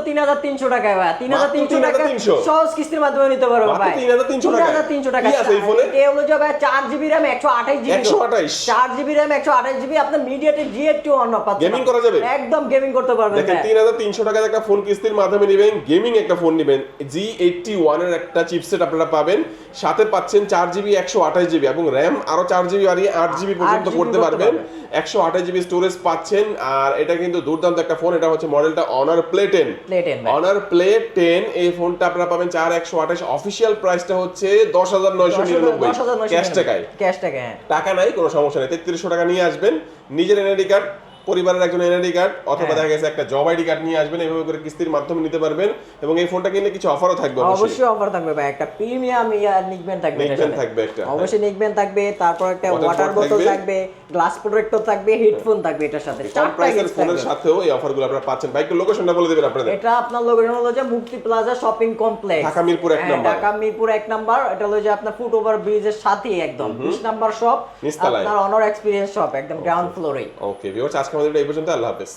৩৩০০ টাকায় ভাই, ৩৩০০ টাকা সহজ কিস্তির মাধ্যমে নিতে পারবেন ভাই। ৩৩০০ টাকা টাকা। কি আছে এই ফোনে? এটা হলো যে ভাই 4GB RAM 128GB 4GB RAM 128GB আপনার মিডিয়াটেক G81 পাচ্ছেন। গেমিং করা যাবে, একদম গেমিং করতে পারবেন। দেখেন ৩৩০০ টাকায় একটা ফোন কিস্তির মাধ্যমে নেবেন, গেমিং একটা ফোন নেবেন, G81 এর একটা চিপসেট আপনারা পাবেন, সাথে পাচ্ছেন 4GB 128GB এবং RAM আরো 4GB বাড়িয়ে 8GB পর্যন্ত করতে পারবেন, 128GB স্টোরেজ পাচ্ছেন। আর এটা কিন্তু দুর্দান্ত একটা ফোন, এটা হচ্ছে মডেলটা Honor Play 10 Honor Play 10। এই ফোনটা আপনারা পাবেন 4128, অফিশিয়াল প্রাইসটা হচ্ছে 10199 ক্যাশ টাকায়। টাকা নাই কোনো সমস্যা নেই, 3300 টাকা নিয়ে আসবেন, নিজের এনআইডি কার্ড, পরিবারের একজন এনআইডি কার্ড অথবা দেখা গেছে একটা জব আইডি কার্ড নিয়ে আসবেন, এভাবে করে কিস্তির মাধ্যমে নিতে পারবেন। এবং এই ফোনটা কিনলে কিছু অফারও থাকবে, অবশ্যই অফার থাকবে ভাই, একটা প্রিমিয়াম নিকবেন থাকবে, একটা অবশ্যই নিকবেন থাকবে, তারপর একটা ওয়াটার বোতল থাকবে, গ্লাস প্রোটেক্টর থাকবে, হেডফোন থাকবে এটার সাথে, চারটা প্রাইসের ফোনের সাথেও এই অফারগুলো আপনারা পাচ্ছেন। ভাই একটু লোকেশনটা বলে দিবেন আপনাদের। এটা আপনার লোকেশন হলো যে মুক্তি plaza shopping complex, Dhaka Mirpur 1 number. Dhaka Mirpur 1 number. এটা হলো যে আপনার ফুট ওভার ব্রিজের সাথেই একদম 20 নাম্বার শপ, আপনার অনার এক্সপেরিয়েন্স শপ, একদম গ্রাউন্ড ফ্লোরে। ওকে ভিউয়ার্স, আজকে আমাদের এই পর্যন্ত, আল্লাহ হাফেজ।